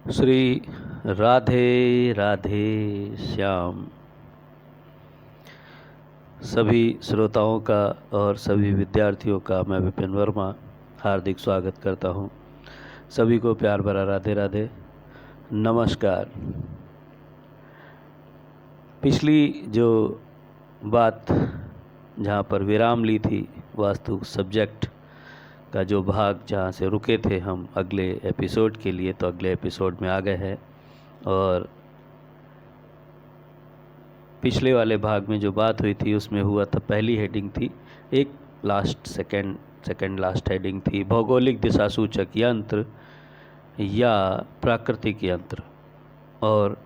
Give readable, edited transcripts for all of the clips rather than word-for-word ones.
श्री राधे राधे श्याम। सभी श्रोताओं का और सभी विद्यार्थियों का मैं विपिन वर्मा हार्दिक स्वागत करता हूं। सभी को प्यार भरा राधे राधे नमस्कार। पिछली जो बात जहां पर विराम ली थी, वास्तु सब्जेक्ट का जो भाग जहाँ से रुके थे हम अगले एपिसोड के लिए, तो अगले एपिसोड में आ गए हैं। और पिछले वाले भाग में जो बात हुई थी उसमें हुआ था, पहली हेडिंग थी एक सेकंड लास्ट हेडिंग थी भौगोलिक दिशा सूचक यंत्र या प्राकृतिक यंत्र और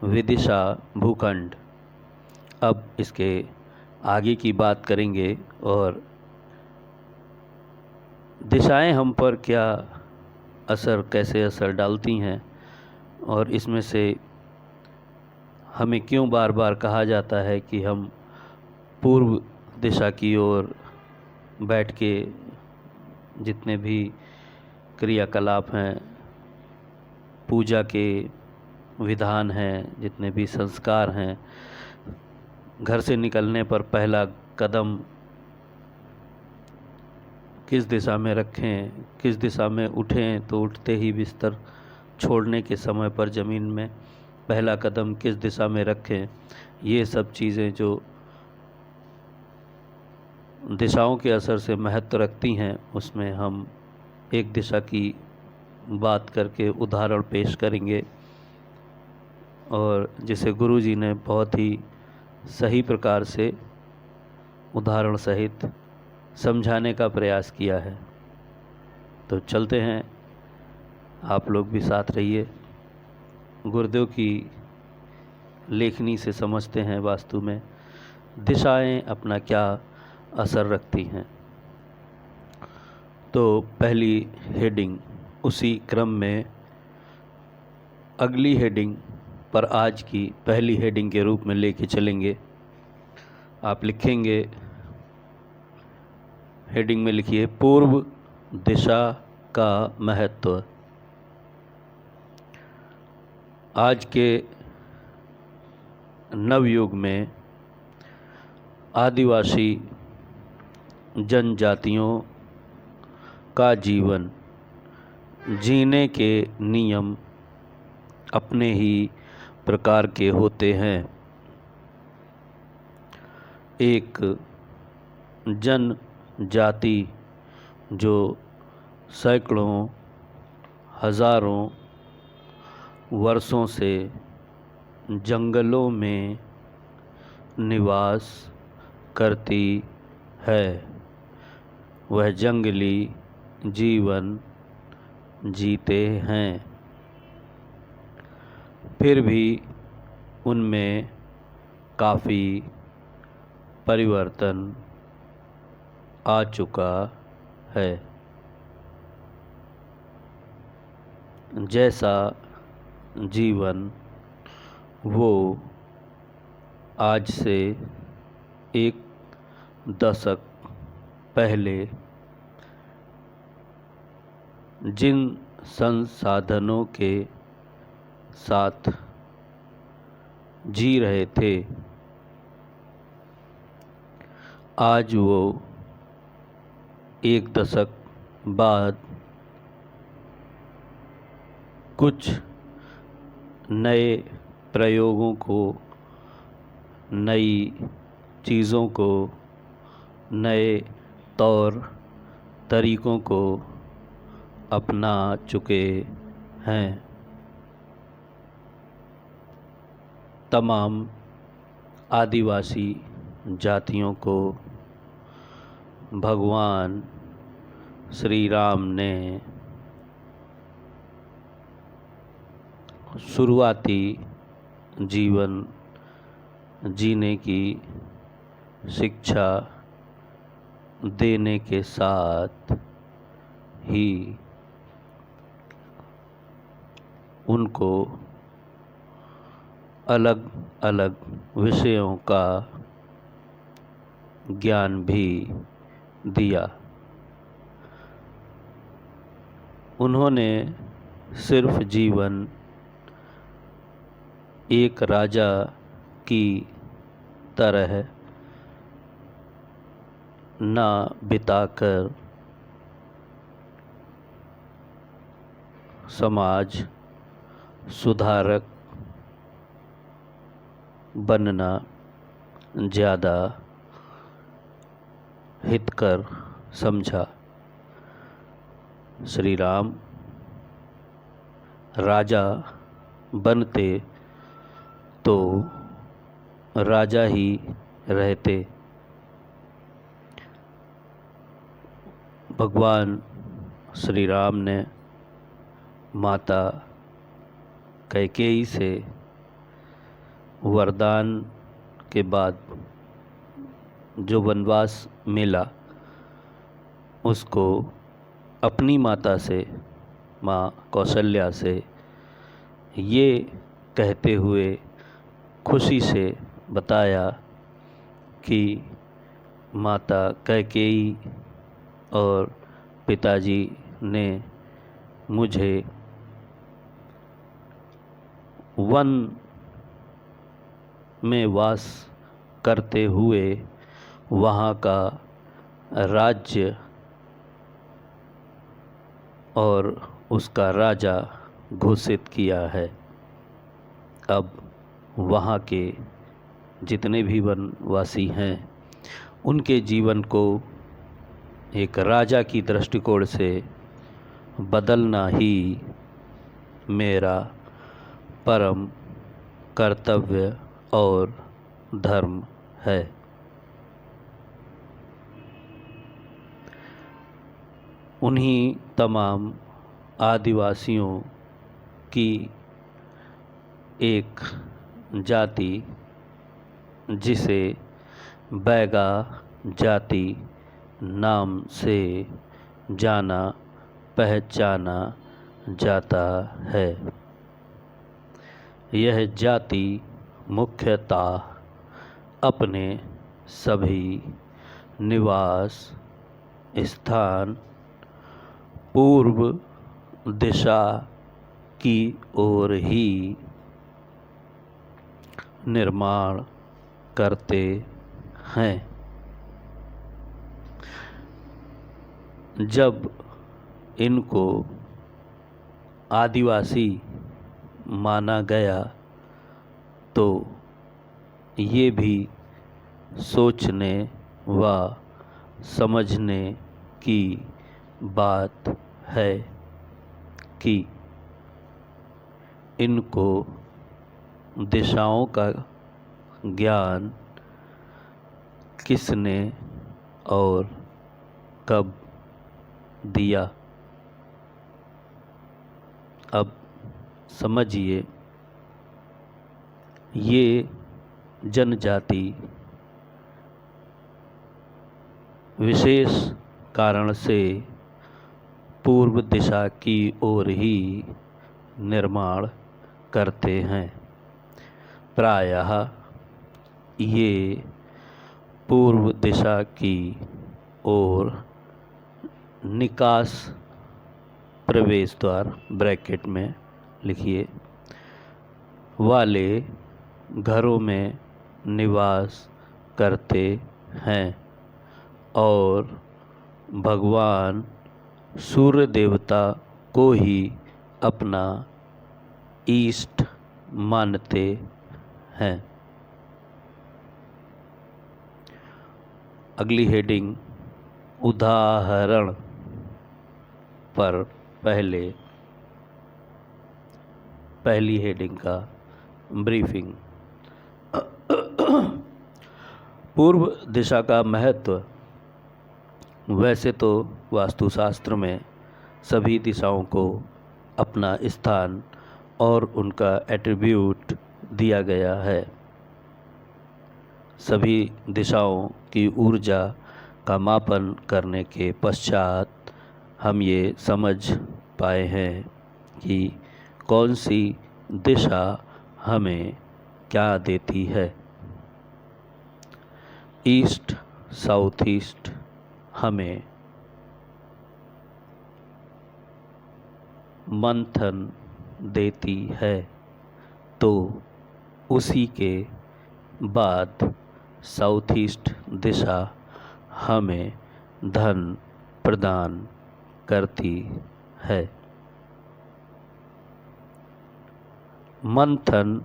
विदिशा भूखंड। अब इसके आगे की बात करेंगे और दिशाएं हम पर क्या कैसे असर डालती हैं और इसमें से हमें क्यों बार बार कहा जाता है कि हम पूर्व दिशा की ओर बैठ के जितने भी क्रियाकलाप हैं, पूजा के विधान हैं, जितने भी संस्कार हैं, घर से निकलने पर पहला कदम किस दिशा में रखें, किस दिशा में उठें तो उठते ही बिस्तर छोड़ने के समय पर ज़मीन में पहला कदम किस दिशा में रखें, ये सब चीज़ें जो दिशाओं के असर से महत्व रखती हैं, उसमें हम एक दिशा की बात करके उदाहरण पेश करेंगे और जिसे गुरुजी ने बहुत ही सही प्रकार से उदाहरण सहित समझाने का प्रयास किया है। तो चलते हैं, आप लोग भी साथ रहिए। गुरुदेव की लेखनी से समझते हैं वास्तु में दिशाएं अपना क्या असर रखती हैं। तो पहली हेडिंग, उसी क्रम में अगली हेडिंग पर आज की पहली हेडिंग के रूप में लेके चलेंगे। आप लिखेंगे, हेडिंग में लिखिए पूर्व दिशा का महत्व। आज के नवयुग में आदिवासी जनजातियों का जीवन जीने के नियम अपने ही प्रकार के होते हैं। एक जनजाति जो सैकड़ों हजारों वर्षों से जंगलों में निवास करती है, वह जंगली जीवन जीते हैं। फिर भी उनमें काफ़ी परिवर्तन आ चुका है। जैसा जीवन वो आज से एक दशक पहले जिन संसाधनों के साथ जी रहे थे, आज वो एक दशक बाद कुछ नए प्रयोगों को, नई चीज़ों को, नए तौर तरीक़ों को अपना चुके हैं। तमाम आदिवासी जातियों को भगवान श्री राम ने शुरुआती जीवन जीने की शिक्षा देने के साथ ही उनको अलग अलग विषयों का ज्ञान भी दिया। उन्होंने सिर्फ जीवन एक राजा की तरह ना बिताकर समाज सुधारक बनना ज़्यादा हितकर समझा। श्री राम राजा बनते तो राजा ही रहते। भगवान श्री राम ने माता कैकेयी से वरदान के बाद जो वनवास मिला उसको अपनी माता से, माँ कौशल्या से ये कहते हुए खुशी से बताया कि माता कैकेयी और पिताजी ने मुझे वन में वास करते हुए वहाँ का राज्य और उसका राजा घोषित किया है। अब वहाँ के जितने भी वनवासी हैं उनके जीवन को एक राजा की दृष्टिकोण से बदलना ही मेरा परम कर्तव्य और धर्म है। उन्हीं तमाम आदिवासियों की एक जाति जिसे बैगा जाति नाम से जाना पहचाना जाता है। यह जाति मुख्यतः अपने सभी निवास स्थान पूर्व दिशा की ओर ही निर्माण करते हैं। जब इनको आदिवासी माना गया तो ये भी सोचने व समझने की बात है कि इनको दिशाओं का ज्ञान किसने और कब दिया। अब समझिए, ये जनजाति विशेष कारण से पूर्व दिशा की ओर ही निर्माण करते हैं। प्रायः ये पूर्व दिशा की ओर निकास प्रवेश द्वार ब्रैकेट में लिखिए वाले घरों में निवास करते हैं और भगवान सूर्य देवता को ही अपना ईष्ट मानते हैं। अगली हेडिंग उदाहरण पर पहली हेडिंग का ब्रीफिंग। पूर्व दिशा का महत्व। वैसे तो वास्तुशास्त्र में सभी दिशाओं को अपना स्थान और उनका एट्रीब्यूट दिया गया है। सभी दिशाओं की ऊर्जा का मापन करने के पश्चात हम ये समझ पाए हैं कि कौन सी दिशा हमें क्या देती है। ईस्ट साउथ ईस्ट हमें मंथन देती है तो उसी के बाद साउथ ईस्ट दिशा हमें धन प्रदान करती है। मंथन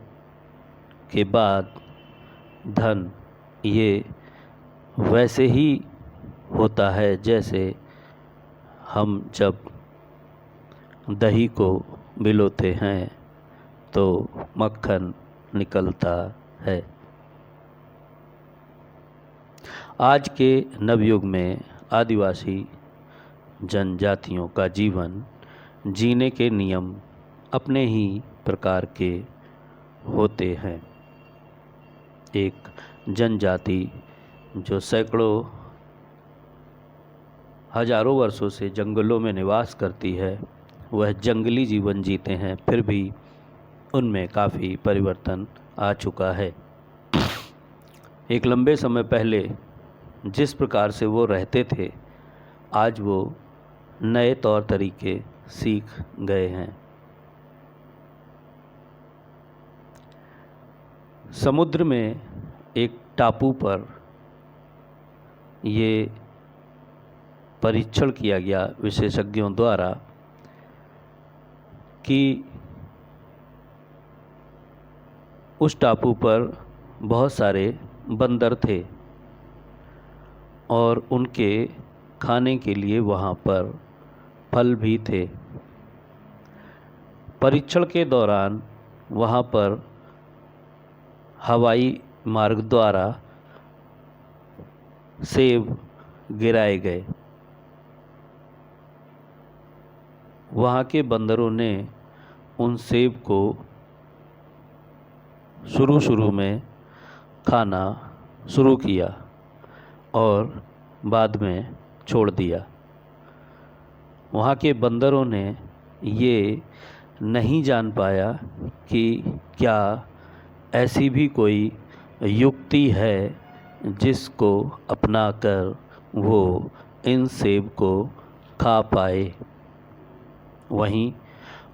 के बाद धन ये वैसे ही होता है जैसे हम जब दही को मिलोते हैं तो मक्खन निकलता है। आज के नवयुग में आदिवासी जनजातियों का जीवन जीने के नियम अपने ही प्रकार के होते हैं। एक जनजाति जो सैकड़ों हजारों वर्षों से जंगलों में निवास करती है, वह जंगली जीवन जीते हैं, फिर भी उनमें काफ़ी परिवर्तन आ चुका है। एक लंबे समय पहले जिस प्रकार से वो रहते थे, आज वो नए तौर तरीके सीख गए हैं। समुद्र में एक टापू पर ये परीक्षण किया गया विशेषज्ञों द्वारा कि उस टापू पर बहुत सारे बंदर थे और उनके खाने के लिए वहाँ पर फल भी थे। परीक्षण के दौरान वहाँ पर हवाई मार्ग द्वारा सेब गिराए गए। वहाँ के बंदरों ने उन सेब को शुरू में खाना शुरू किया और बाद में छोड़ दिया। वहाँ के बंदरों ने ये नहीं जान पाया कि क्या ऐसी भी कोई युक्ति है जिसको अपनाकर वो इन सेब को खा पाए। वहीं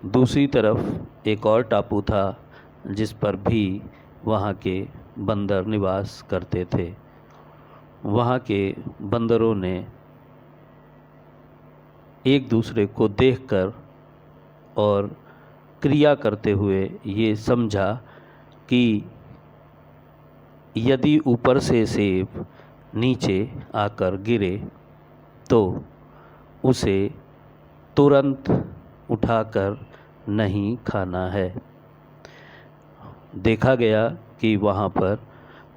दूसरी तरफ एक और टापू था जिस पर भी वहाँ के बंदर निवास करते थे। वहाँ के बंदरों ने एक दूसरे को देखकर और क्रिया करते हुए ये समझा कि यदि ऊपर से सेब नीचे आकर गिरे तो उसे तुरंत उठाकर नहीं खाना है। देखा गया कि वहाँ पर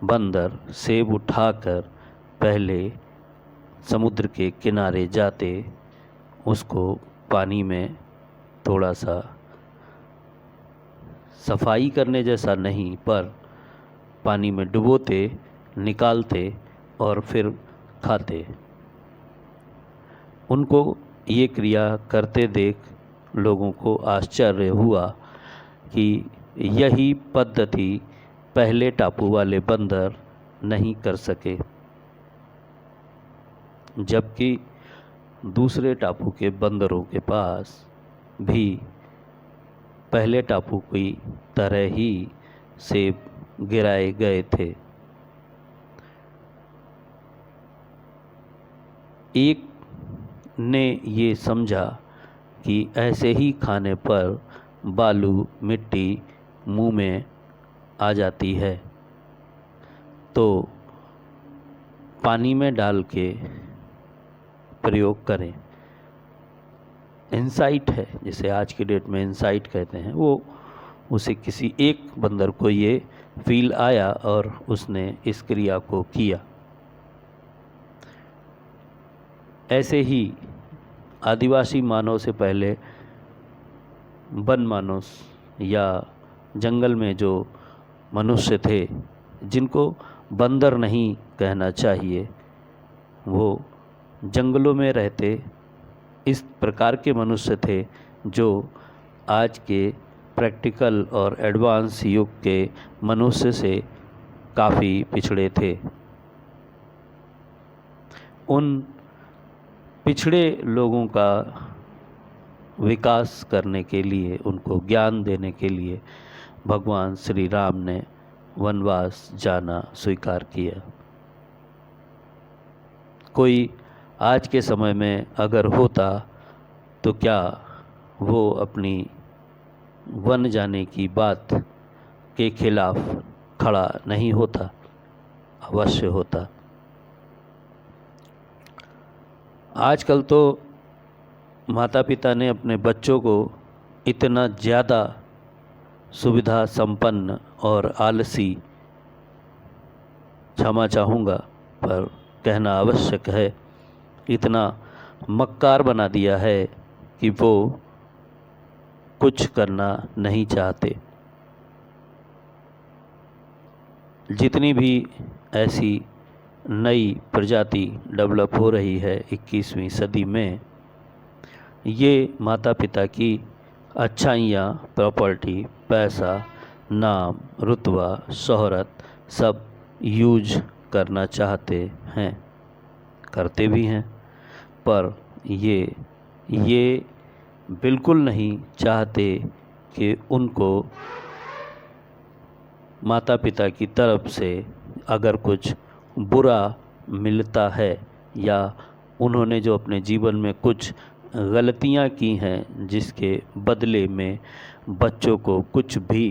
बंदर सेब उठाकर पहले समुद्र के किनारे जाते, उसको पानी में थोड़ा सा सफाई करने जैसा नहीं पर पानी में डुबोते, निकालते और फिर खाते। उनको ये क्रिया करते देख लोगों को आश्चर्य हुआ कि यही पद्धति पहले टापू वाले बंदर नहीं कर सके, जबकि दूसरे टापू के बंदरों के पास भी पहले टापू की तरह ही सेब गिराए गए थे। एक ने ये समझा कि ऐसे ही खाने पर बालू मिट्टी मुंह में आ जाती है, तो पानी में डाल के प्रयोग करें। इंसाइट है, जिसे आज की डेट में इंसाइट कहते हैं, वो उसे किसी एक बंदर को ये फील आया और उसने इस क्रिया को किया। ऐसे ही आदिवासी मानव से पहले वन मानुष या जंगल में जो मनुष्य थे, जिनको बंदर नहीं कहना चाहिए, वो जंगलों में रहते इस प्रकार के मनुष्य थे जो आज के प्रैक्टिकल और एडवांस युग के मनुष्य से काफ़ी पिछड़े थे। उन पिछड़े लोगों का विकास करने के लिए, उनको ज्ञान देने के लिए भगवान श्री राम ने वनवास जाना स्वीकार किया। कोई आज के समय में अगर होता तो क्या वो अपनी वन जाने की बात के खिलाफ खड़ा नहीं होता? अवश्य होता। आजकल तो माता पिता ने अपने बच्चों को इतना ज़्यादा सुविधा संपन्न और आलसी, क्षमा चाहूँगा पर कहना आवश्यक है, इतना मक्कार बना दिया है कि वो कुछ करना नहीं चाहते। जितनी भी ऐसी नई प्रजाति डेवलप हो रही है 21वीं सदी में, ये माता पिता की अच्छाइयाँ, प्रॉपर्टी, पैसा, नाम, रुतबा, शोहरत सब यूज करना चाहते हैं, करते भी हैं, पर ये बिल्कुल नहीं चाहते कि उनको माता पिता की तरफ से अगर कुछ बुरा मिलता है या उन्होंने जो अपने जीवन में कुछ गलतियां की हैं जिसके बदले में बच्चों को कुछ भी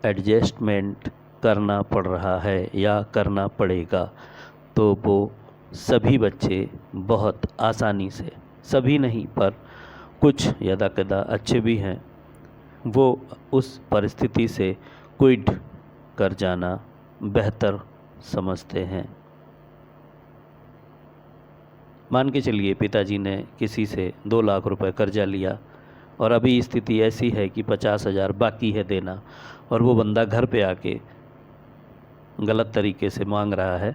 एडजस्टमेंट करना पड़ रहा है या करना पड़ेगा, तो वो सभी बच्चे बहुत आसानी से, सभी नहीं पर कुछ यदाकदा अच्छे भी हैं, वो उस परिस्थिति से क्विट कर जाना बेहतर समझते हैं। मान के चलिए पिताजी ने किसी से 2 लाख रुपए कर्जा लिया और अभी स्थिति ऐसी है कि 50,000 बाकी है देना, और वो बंदा घर पे आके गलत तरीके से मांग रहा है,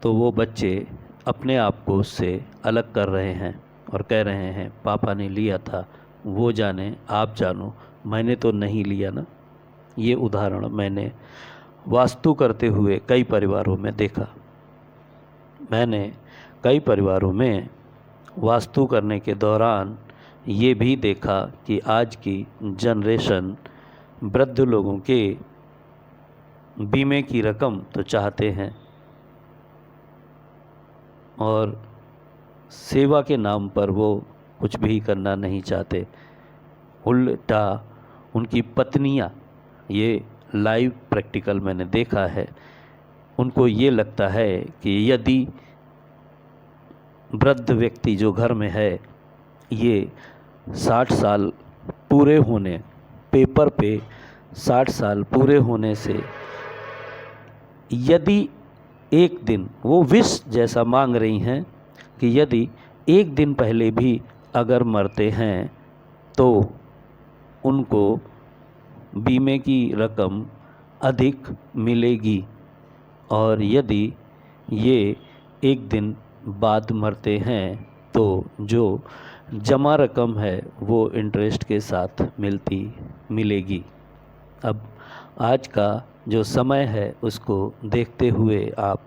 तो वो बच्चे अपने आप को उससे अलग कर रहे हैं और कह रहे हैं पापा ने लिया था, वो जाने आप जानो, मैंने तो नहीं लिया ना। ये उदाहरण मैंने वास्तु करते हुए कई परिवारों में देखा। मैंने कई परिवारों में वास्तु करने के दौरान ये भी देखा कि आज की जनरेशन वृद्ध लोगों के बीमे की रकम तो चाहते हैं और सेवा के नाम पर वो कुछ भी करना नहीं चाहते। उल्टा उनकी पत्नियां, ये लाइव प्रैक्टिकल मैंने देखा है, उनको ये लगता है कि यदि वृद्ध व्यक्ति जो घर में है ये 60 साल पूरे होने, पेपर पे 60 साल पूरे होने से यदि एक दिन, वो विश जैसा मांग रही हैं कि यदि एक दिन पहले भी अगर मरते हैं तो उनको बीमे की रकम अधिक मिलेगी, और यदि ये एक दिन बाद मरते हैं तो जो जमा रकम है वो इंटरेस्ट के साथ मिलेगी। अब आज का जो समय है उसको देखते हुए आप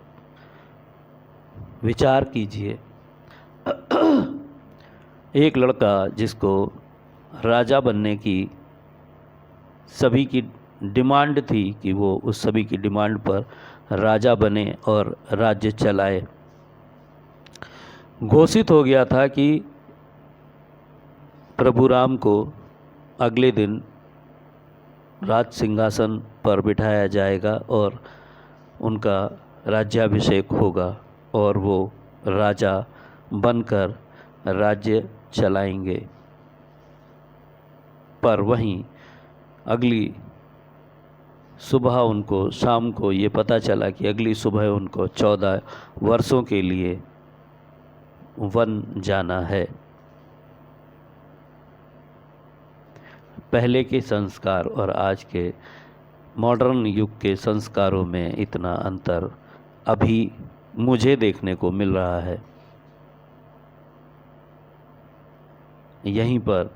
विचार कीजिए। एक लड़का जिसको राजा बनने की सभी की डिमांड थी कि वो उस सभी की डिमांड पर राजा बने और राज्य चलाए, घोषित हो गया था कि प्रभु राम को अगले दिन राज सिंहासन पर बिठाया जाएगा और उनका राज्याभिषेक होगा और वो राजा बनकर राज्य चलाएंगे। पर वहीं अगली सुबह उनको, शाम को ये पता चला कि अगली सुबह उनको 14 वर्षों के लिए वन जाना है। पहले के संस्कार और आज के मॉडर्न युग के संस्कारों में इतना अंतर अभी मुझे देखने को मिल रहा है। यहीं पर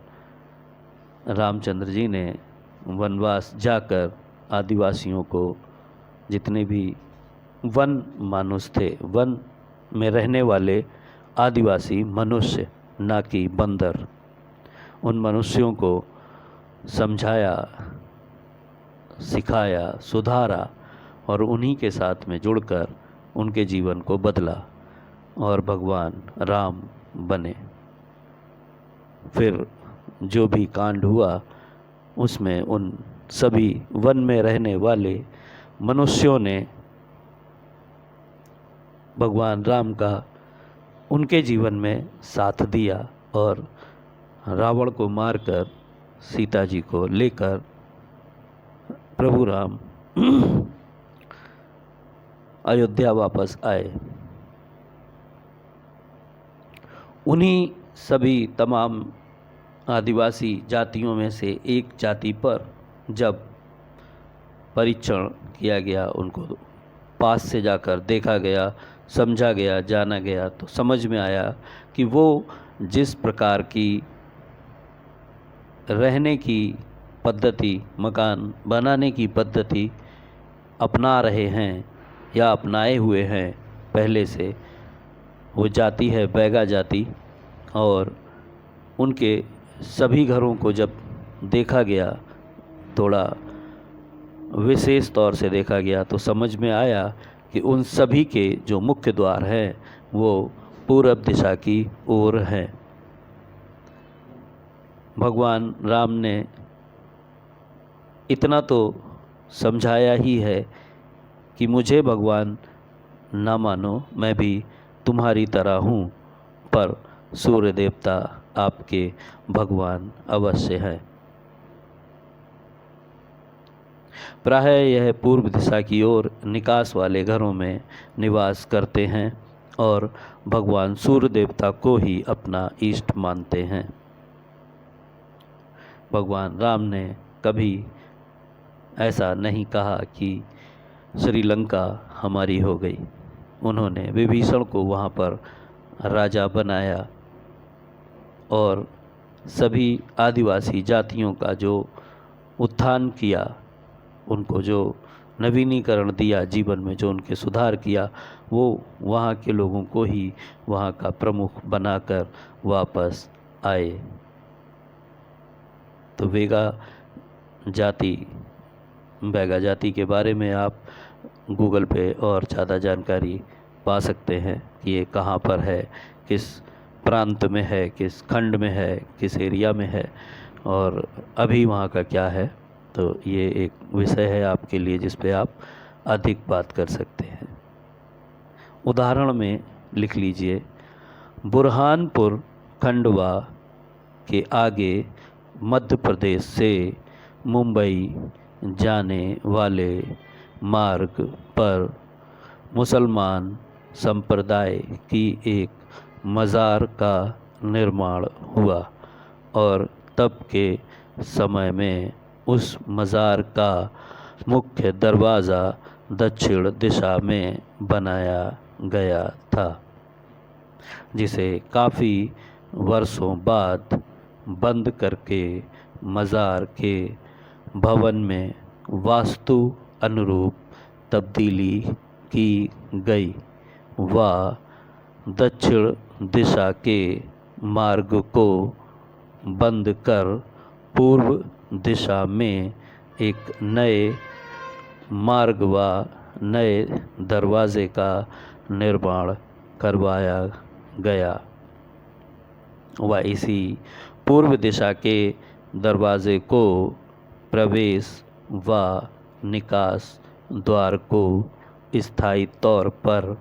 रामचंद्र जी ने वनवास जाकर आदिवासियों को, जितने भी वन मानुष थे, वन में रहने वाले आदिवासी मनुष्य, ना कि बंदर, उन मनुष्यों को समझाया, सिखाया, सुधारा और उन्हीं के साथ में जुड़कर उनके जीवन को बदला और भगवान राम बने। फिर जो भी कांड हुआ उसमें उन सभी वन में रहने वाले मनुष्यों ने भगवान राम का उनके जीवन में साथ दिया और रावण को मारकर सीता जी को लेकर प्रभु राम अयोध्या वापस आए। उन्हीं सभी तमाम आदिवासी जातियों में से एक जाति पर जब परीक्षण किया गया, उनको पास से जाकर देखा गया, समझा गया, जाना गया, तो समझ में आया कि वो जिस प्रकार की रहने की पद्धति, मकान बनाने की पद्धति अपना रहे हैं या अपनाए हुए हैं पहले से, वो जाति है बैगा जाति। और उनके सभी घरों को जब देखा गया, थोड़ा विशेष तौर से देखा गया, तो समझ में आया कि उन सभी के जो मुख्य द्वार हैं वो पूरब दिशा की ओर हैं। भगवान राम ने इतना तो समझाया ही है कि मुझे भगवान ना मानो, मैं भी तुम्हारी तरह हूँ, पर सूर्य देवता आपके भगवान अवश्य हैं। प्रायः यह पूर्व दिशा की ओर निकास वाले घरों में निवास करते हैं और भगवान सूर्य देवता को ही अपना इष्ट मानते हैं। भगवान राम ने कभी ऐसा नहीं कहा कि श्रीलंका हमारी हो गई। उन्होंने विभीषण को वहाँ पर राजा बनाया और सभी आदिवासी जातियों का जो उत्थान किया, उनको जो नवीनीकरण दिया, जीवन में जो उनके सुधार किया, वो वहाँ के लोगों को ही वहाँ का प्रमुख बनाकर वापस आए। तो बैगा जाति के बारे में आप गूगल पे और ज़्यादा जानकारी पा सकते हैं कि ये कहाँ पर है, किस प्रांत में है, किस खंड में है, किस एरिया में है और अभी वहाँ का क्या है। तो ये एक विषय है आपके लिए जिस पे आप अधिक बात कर सकते हैं। उदाहरण में लिख लीजिए, बुरहानपुर खंडवा के आगे मध्य प्रदेश से मुंबई जाने वाले मार्ग पर मुसलमान संप्रदाय की एक मज़ार का निर्माण हुआ और तब के समय में उस मज़ार का मुख्य दरवाज़ा दक्षिण दिशा में बनाया गया था, जिसे काफ़ी वर्षों बाद बंद करके मज़ार के भवन में वास्तु अनुरूप तब्दीली की गई व दक्षिण दिशा के मार्ग को बंद कर पूर्व दिशा में एक नए मार्ग व नए दरवाज़े का निर्माण करवाया गया व इसी पूर्व दिशा के दरवाज़े को प्रवेश व निकास द्वार को स्थायी तौर पर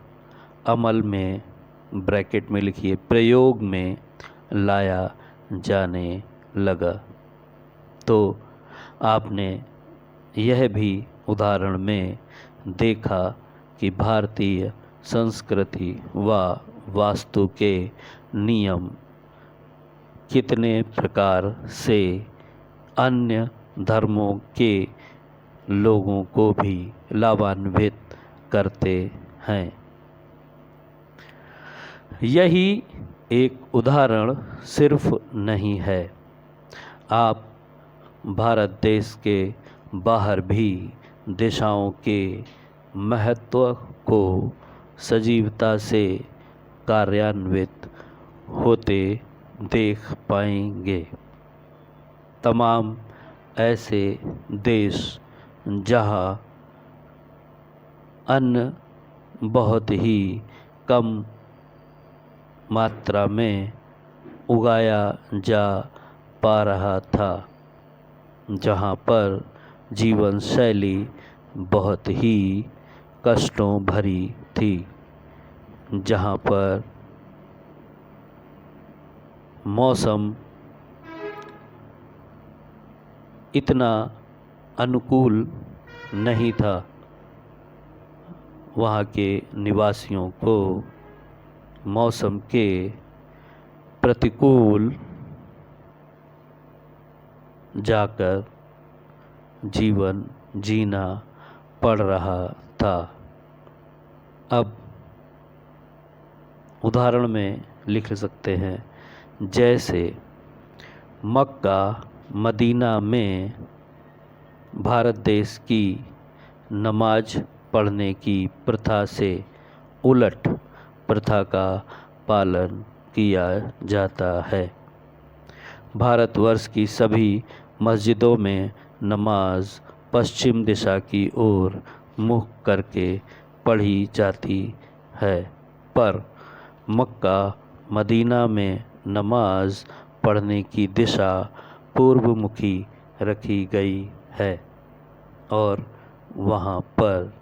अमल में, ब्रैकेट में लिखिए, प्रयोग में लाया जाने लगा। तो आपने यह भी उदाहरण में देखा कि भारतीय संस्कृति व वास्तु के नियम कितने प्रकार से अन्य धर्मों के लोगों को भी लाभान्वित करते हैं। यही एक उदाहरण सिर्फ नहीं है, आप भारत देश के बाहर भी दिशाओं के महत्व को सजीवता से कार्यान्वित होते देख पाएंगे। तमाम ऐसे देश जहां अन्न बहुत ही कम मात्रा में उगाया जा पा रहा था, जहाँ पर जीवन शैली बहुत ही कष्टों भरी थी, जहाँ पर मौसम इतना अनुकूल नहीं था। वहाँ के निवासियों को मौसम के प्रतिकूल जाकर जीवन जीना पड़ रहा था। अब उदाहरण में लिख सकते हैं, जैसे मक्का मदीना में भारत देश की नमाज पढ़ने की प्रथा से उलट प्रथा का पालन किया जाता है। भारतवर्ष की सभी मस्जिदों में नमाज पश्चिम दिशा की ओर मुख करके पढ़ी जाती है, पर मक्का मदीना में नमाज पढ़ने की दिशा पूर्वमुखी रखी गई है और वहाँ पर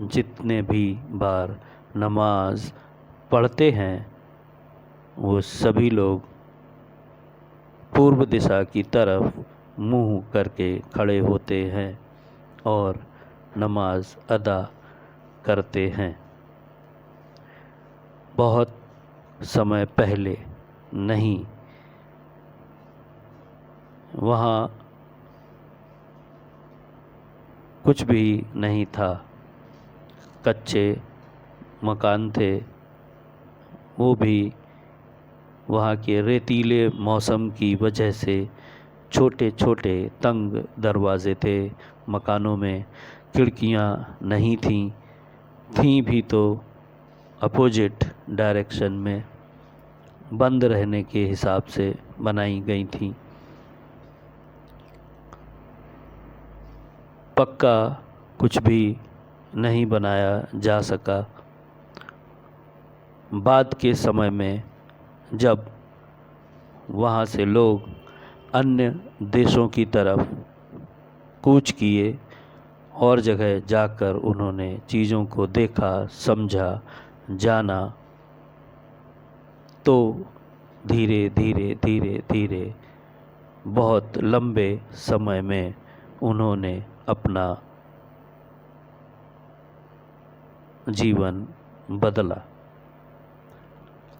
जितने भी बार नमाज पढ़ते हैं वो सभी लोग पूर्व दिशा की तरफ मुंह करके खड़े होते हैं और नमाज अदा करते हैं। बहुत समय पहले नहीं, वहाँ कुछ भी नहीं था, कच्चे मकान थे, वो भी वहाँ के रेतीले मौसम की वजह से छोटे छोटे तंग दरवाज़े थे। मकानों में खिड़कियाँ नहीं थीं भी तो अपोजिट डायरेक्शन में बंद रहने के हिसाब से बनाई गई थीं। पक्का कुछ भी नहीं बनाया जा सका। बाद के समय में जब वहाँ से लोग अन्य देशों की तरफ कूच किए और जगह जाकर उन्होंने चीज़ों को देखा, समझा, जाना, तो धीरे धीरे धीरे धीरे बहुत लंबे समय में उन्होंने अपना जीवन बदला।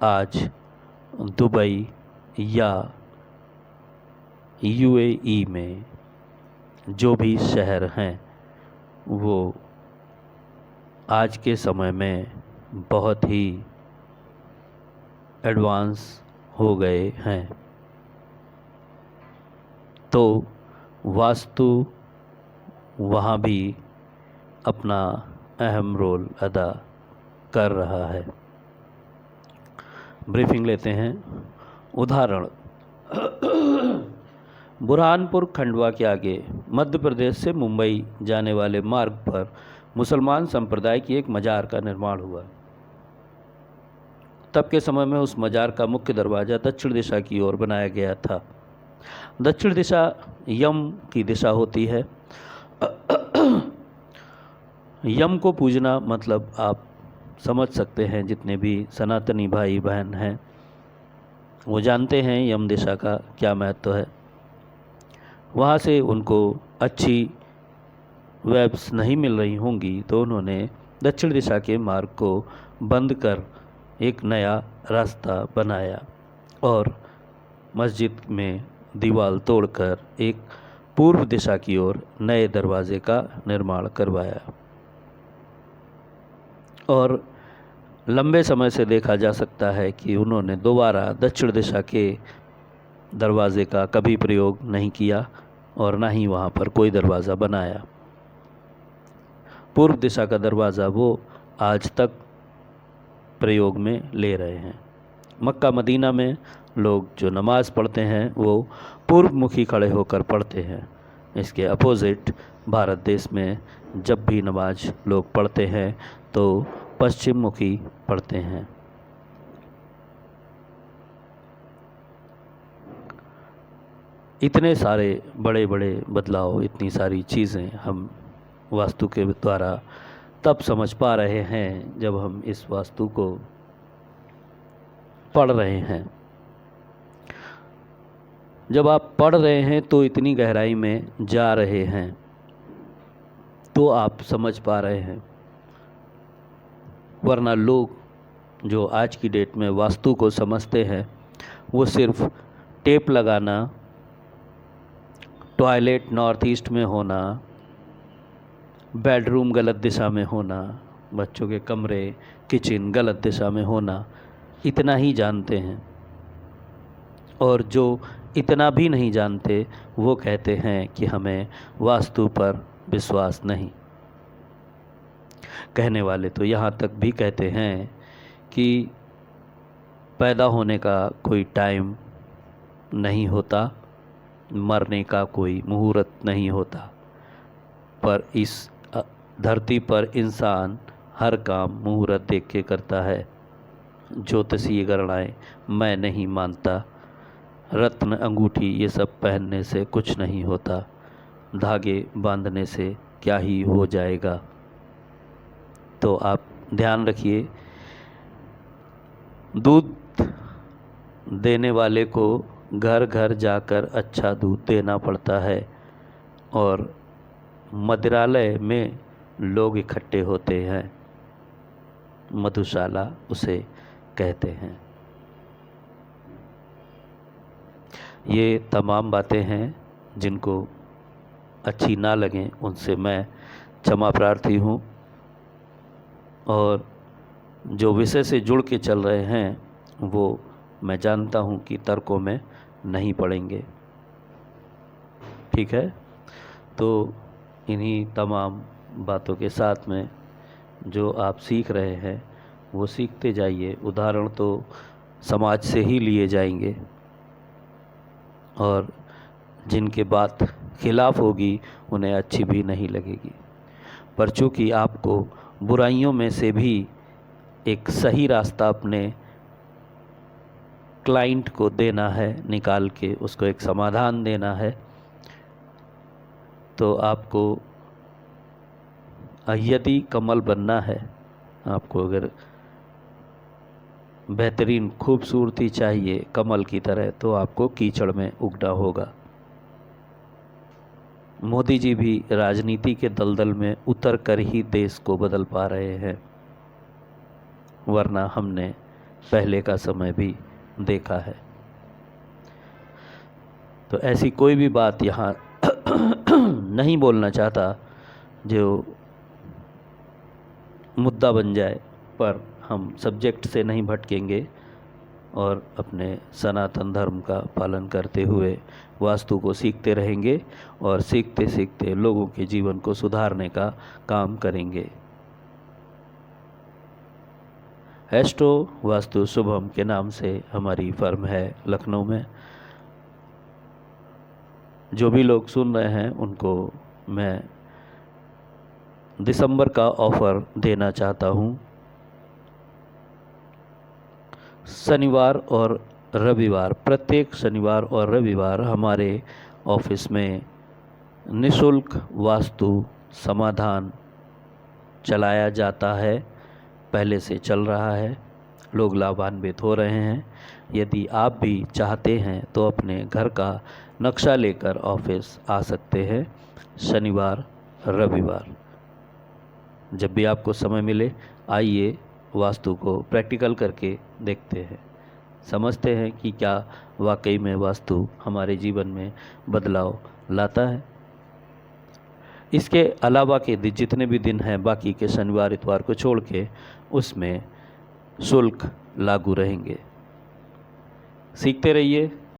आज दुबई या यूएई में जो भी शहर हैं वो आज के समय में बहुत ही एडवांस हो गए हैं। तो वास्तु वहाँ भी अपना अहम रोल अदा कर रहा है। ब्रीफिंग लेते हैं। उदाहरण, बुरहानपुर खंडवा के आगे मध्य प्रदेश से मुंबई जाने वाले मार्ग पर मुसलमान संप्रदाय की एक मजार का निर्माण हुआ। तब के समय में उस मजार का मुख्य दरवाज़ा दक्षिण दिशा की ओर बनाया गया था। दक्षिण दिशा यम की दिशा होती है। यम को पूजना मतलब आप समझ सकते हैं, जितने भी सनातनी भाई बहन हैं वो जानते हैं यम दिशा का क्या महत्व है। वहाँ से उनको अच्छी वेब्स नहीं मिल रही होंगी तो उन्होंने दक्षिण दिशा के मार्ग को बंद कर एक नया रास्ता बनाया और मस्जिद में दीवार तोड़कर एक पूर्व दिशा की ओर नए दरवाज़े का निर्माण करवाया। और लंबे समय से देखा जा सकता है कि उन्होंने दोबारा दक्षिण दिशा के दरवाज़े का कभी प्रयोग नहीं किया और ना ही वहाँ पर कोई दरवाज़ा बनाया। पूर्व दिशा का दरवाज़ा वो आज तक प्रयोग में ले रहे हैं। मक्का मदीना में लोग जो नमाज़ पढ़ते हैं वो पूर्व मुखी खड़े होकर पढ़ते हैं। इसके अपोजिट भारत देश में जब भी नमाज लोग पढ़ते हैं तो पश्चिम मुखी पढ़ते हैं। इतने सारे बड़े बड़े बदलाव, इतनी सारी चीज़ें हम वास्तु के द्वारा तब समझ पा रहे हैं जब हम इस वास्तु को पढ़ रहे हैं। जब आप पढ़ रहे हैं तो इतनी गहराई में जा रहे हैं तो आप समझ पा रहे हैं, वरना लोग जो आज की डेट में वास्तु को समझते हैं वो सिर्फ टेप लगाना, टॉयलेट नॉर्थ ईस्ट में होना, बेडरूम गलत दिशा में होना, बच्चों के कमरे किचन गलत दिशा में होना, इतना ही जानते हैं। और जो इतना भी नहीं जानते वो कहते हैं कि हमें वास्तु पर विश्वास नहीं। कहने वाले तो यहाँ तक भी कहते हैं कि पैदा होने का कोई टाइम नहीं होता, मरने का कोई मुहूर्त नहीं होता, पर इस धरती पर इंसान हर काम मुहूर्त देख के करता है। ज्योतिषीय गणनाएं मैं नहीं मानता, रत्न अंगूठी ये सब पहनने से कुछ नहीं होता, धागे बांधने से क्या ही हो जाएगा। तो आप ध्यान रखिए, दूध देने वाले को घर घर जाकर अच्छा दूध देना पड़ता है और मदिरालय में लोग इकट्ठे होते हैं, मधुशाला उसे कहते हैं। ये तमाम बातें हैं जिनको अच्छी ना लगें उनसे मैं क्षमा प्रार्थी हूँ, और जो विषय से जुड़ के चल रहे हैं वो मैं जानता हूँ कि तर्कों में नहीं पड़ेंगे। ठीक है, तो इन्हीं तमाम बातों के साथ में जो आप सीख रहे हैं वो सीखते जाइए। उदाहरण तो समाज से ही लिए जाएंगे और जिनके बात खिलाफ होगी उन्हें अच्छी भी नहीं लगेगी, पर चूँकि आपको बुराइयों में से भी एक सही रास्ता अपने क्लाइंट को देना है, निकाल के उसको एक समाधान देना है, तो आपको यदि कमल बनना है, आपको अगर बेहतरीन खूबसूरती चाहिए कमल की तरह, तो आपको कीचड़ में उगना होगा। मोदी जी भी राजनीति के दलदल में उतर कर ही देश को बदल पा रहे हैं, वरना हमने पहले का समय भी देखा है। तो ऐसी कोई भी बात यहाँ नहीं बोलना चाहता जो मुद्दा बन जाए, पर हम सब्जेक्ट से नहीं भटकेंगे और अपने सनातन धर्म का पालन करते हुए वास्तु को सीखते रहेंगे और सीखते सीखते लोगों के जीवन को सुधारने का काम करेंगे। एस्ट्रो वास्तु शुभम के नाम से हमारी फर्म है लखनऊ में। जो भी लोग सुन रहे हैं उनको मैं दिसंबर का ऑफ़र देना चाहता हूँ। शनिवार और रविवार, प्रत्येक शनिवार और रविवार हमारे ऑफिस में निःशुल्क वास्तु समाधान चलाया जाता है, पहले से चल रहा है, लोग लाभान्वित हो रहे हैं। यदि आप भी चाहते हैं तो अपने घर का नक्शा लेकर ऑफिस आ सकते हैं शनिवार रविवार। जब भी आपको समय मिले आइए, वास्तु को प्रैक्टिकल करके देखते हैं, समझते हैं कि क्या वाकई में वास्तु हमारे जीवन में बदलाव लाता है। इसके अलावा के जितने भी दिन हैं बाकी के शनिवार इतवार को छोड़ के, उसमें शुल्क लागू रहेंगे। सीखते रहिए,